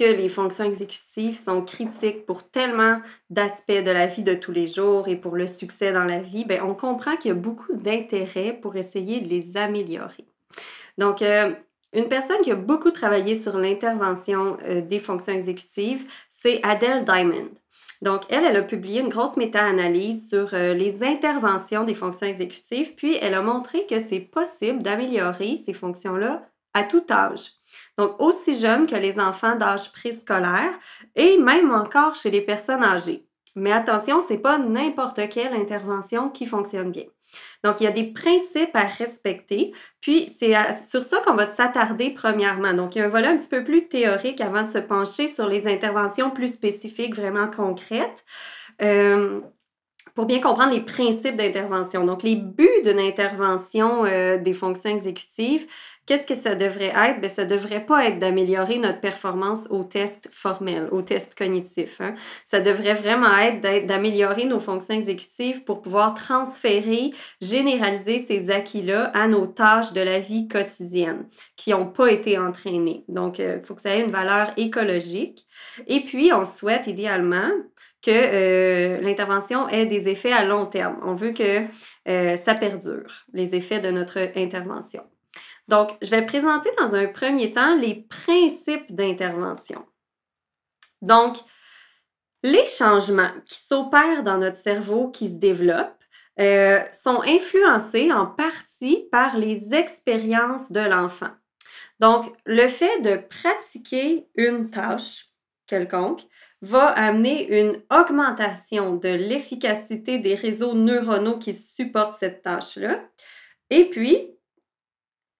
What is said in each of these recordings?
que les fonctions exécutives sont critiques pour tellement d'aspects de la vie de tous les jours et pour le succès dans la vie, ben, on comprend qu'il y a beaucoup d'intérêt pour essayer de les améliorer. Donc, une personne qui a beaucoup travaillé sur l'intervention des fonctions exécutives, c'est Adele Diamond. Donc, elle a publié une grosse méta-analyse sur les interventions des fonctions exécutives, puis elle a montré que c'est possible d'améliorer ces fonctions-là à tout âge. Donc, aussi jeune que les enfants d'âge préscolaire et même encore chez les personnes âgées. Mais attention, c'est pas n'importe quelle intervention qui fonctionne bien. Donc, il y a des principes à respecter, puis c'est sur ça qu'on va s'attarder premièrement. Donc, il y a un volet un petit peu plus théorique avant de se pencher sur les interventions plus spécifiques, vraiment concrètes. Pour bien comprendre les principes d'intervention. Donc, les buts d'une intervention des fonctions exécutives, qu'est-ce que ça devrait être? Bien, ça ne devrait pas être d'améliorer notre performance au test formel, au test cognitif. Hein? Ça devrait vraiment être d'améliorer nos fonctions exécutives pour pouvoir transférer, généraliser ces acquis-là à nos tâches de la vie quotidienne qui n'ont pas été entraînées. Donc, il faut que ça ait une valeur écologique. Et puis, on souhaite idéalement que l'intervention ait des effets à long terme. On veut que ça perdure, les effets de notre intervention. Donc, je vais présenter dans un premier temps les principes d'intervention. Donc, les changements qui s'opèrent dans notre cerveau, qui se développent, sont influencés en partie par les expériences de l'enfant. Donc, le fait de pratiquer une tâche quelconque va amener une augmentation de l'efficacité des réseaux neuronaux qui supportent cette tâche-là. Et puis,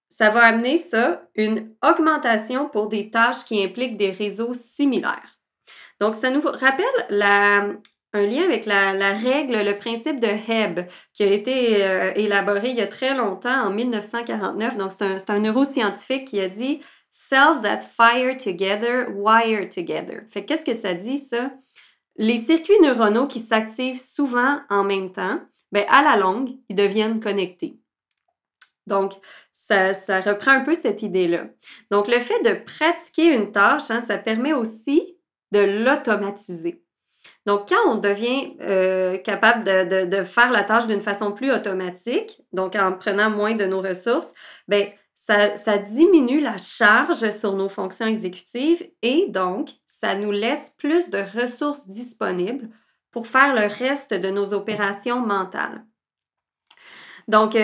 ça va amener ça, une augmentation pour des tâches qui impliquent des réseaux similaires. Donc, ça nous rappelle un lien avec la règle, le principe de Hebb, qui a été élaboré il y a très longtemps, en 1949. Donc, c'est un neuroscientifique qui a dit « Cells that fire together, wire together ». Fait qu'est-ce que ça dit, ça? Les circuits neuronaux qui s'activent souvent en même temps, bien, à la longue, ils deviennent connectés. Donc, ça reprend un peu cette idée-là. Donc, le fait de pratiquer une tâche, hein, ça permet aussi de l'automatiser. Donc, quand on devient capable de faire la tâche d'une façon plus automatique, donc en prenant moins de nos ressources, bien, ça diminue la charge sur nos fonctions exécutives et donc, ça nous laisse plus de ressources disponibles pour faire le reste de nos opérations mentales. Donc,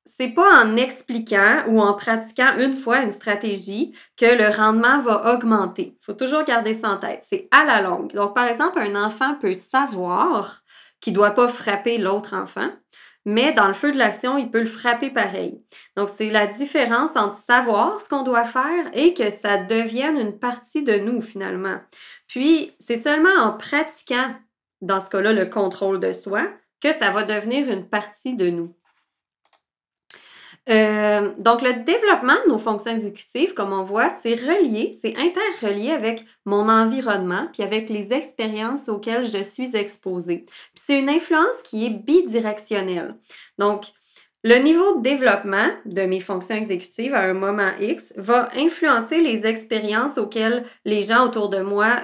c'est pas en expliquant ou en pratiquant une fois une stratégie que le rendement va augmenter. Il faut toujours garder ça en tête. C'est à la longue. Donc, par exemple, un enfant peut savoir qu'il ne doit pas frapper l'autre enfant, mais dans le feu de l'action, il peut le frapper pareil. Donc, c'est la différence entre savoir ce qu'on doit faire et que ça devienne une partie de nous, finalement. Puis, c'est seulement en pratiquant, dans ce cas-là, le contrôle de soi, que ça va devenir une partie de nous. Donc, le développement de nos fonctions exécutives, comme on voit, c'est interrelié avec mon environnement puis avec les expériences auxquelles je suis exposée. Puis c'est une influence qui est bidirectionnelle. Donc, le niveau de développement de mes fonctions exécutives à un moment X va influencer les expériences auxquelles les gens autour de moi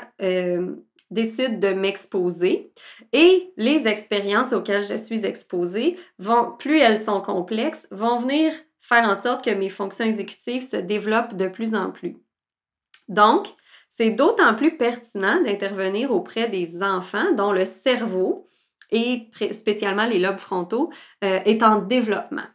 décident de m'exposer et les expériences auxquelles je suis exposée plus elles sont complexes, vont venir faire en sorte que mes fonctions exécutives se développent de plus en plus. Donc, c'est d'autant plus pertinent d'intervenir auprès des enfants dont le cerveau et spécialement les lobes frontaux est en développement.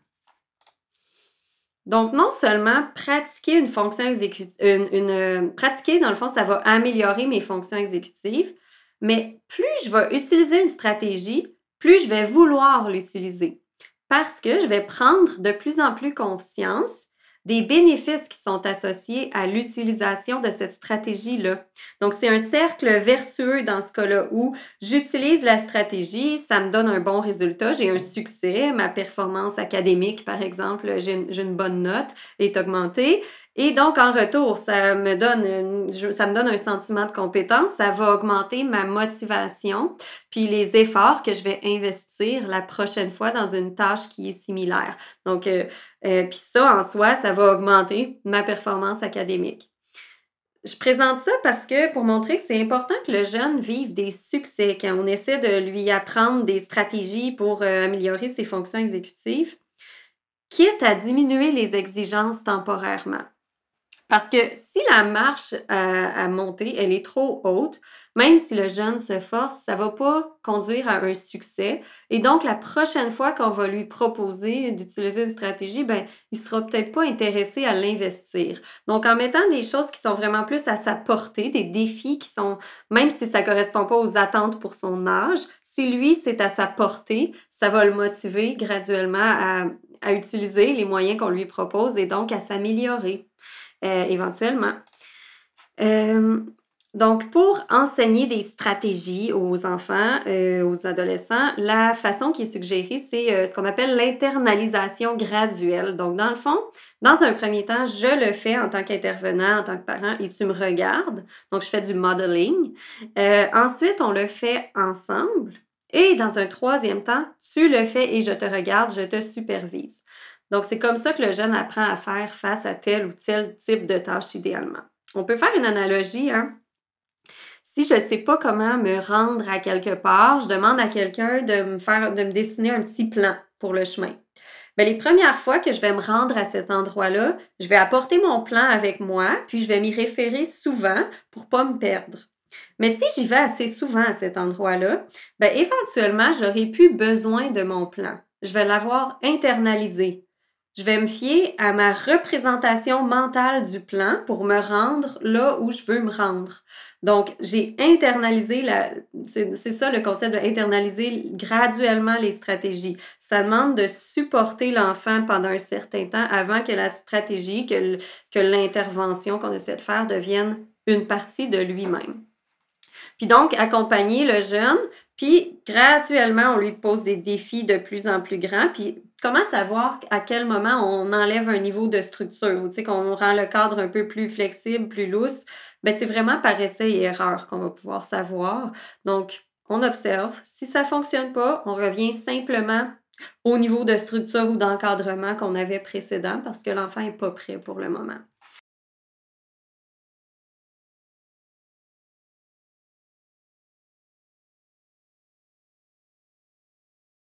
Donc, non seulement pratiquer une fonction exécutive, pratiquer, dans le fond, ça va améliorer mes fonctions exécutives, mais plus je vais utiliser une stratégie, plus je vais vouloir l'utiliser parce que je vais prendre de plus en plus conscience des bénéfices qui sont associés à l'utilisation de cette stratégie-là. Donc, c'est un cercle vertueux dans ce cas-là où j'utilise la stratégie, ça me donne un bon résultat, j'ai un succès, ma performance académique, par exemple, j'ai une bonne note, est augmentée. Et donc, en retour, ça me donne un sentiment de compétence, ça va augmenter ma motivation, puis les efforts que je vais investir la prochaine fois dans une tâche qui est similaire. Donc, puis ça, en soi, ça va augmenter ma performance académique. Je présente ça parce que pour montrer que c'est important que le jeune vive des succès quand on essaie de lui apprendre des stratégies pour, améliorer ses fonctions exécutives, quitte à diminuer les exigences temporairement. Parce que si la marche à monter, elle est trop haute, même si le jeune se force, ça va pas conduire à un succès. Et donc, la prochaine fois qu'on va lui proposer d'utiliser une stratégie, ben, il sera peut-être pas intéressé à l'investir. Donc, en mettant des choses qui sont vraiment plus à sa portée, des défis qui sont, même si ça correspond pas aux attentes pour son âge, si lui, c'est à sa portée, ça va le motiver graduellement à utiliser les moyens qu'on lui propose et donc à s'améliorer éventuellement. Euh, donc, pour enseigner des stratégies aux enfants, aux adolescents, la façon qui est suggérée, c'est ce qu'on appelle l'internalisation graduelle. Donc, dans le fond, dans un premier temps, je le fais en tant qu'intervenant, en tant que parent, et tu me regardes. Donc, je fais du modeling. Ensuite, on le fait ensemble. Et dans un troisième temps, tu le fais et je te regarde, je te supervise. Donc, c'est comme ça que le jeune apprend à faire face à tel ou tel type de tâche idéalement. On peut faire une analogie, hein? Si je ne sais pas comment me rendre à quelque part, je demande à quelqu'un de me dessiner un petit plan pour le chemin. Bien, les premières fois que je vais me rendre à cet endroit-là, je vais apporter mon plan avec moi, puis je vais m'y référer souvent pour ne pas me perdre. Mais si j'y vais assez souvent à cet endroit-là, bien, éventuellement, j'aurai plus besoin de mon plan. Je vais l'avoir internalisé. Je vais me fier à ma représentation mentale du plan pour me rendre là où je veux me rendre. Donc, j'ai internalisé c'est ça le concept de internaliser graduellement les stratégies. Ça demande de supporter l'enfant pendant un certain temps avant que la stratégie, que l'intervention qu'on essaie de faire devienne une partie de lui-même. Puis donc, accompagner le jeune, puis graduellement, on lui pose des défis de plus en plus grands. Puis comment savoir à quel moment on enlève un niveau de structure, ou tu sais, qu'on rend le cadre un peu plus flexible, plus lousse? Bien, c'est vraiment par essai et erreur qu'on va pouvoir savoir. Donc, on observe. Si ça ne fonctionne pas, on revient simplement au niveau de structure ou d'encadrement qu'on avait précédent parce que l'enfant n'est pas prêt pour le moment.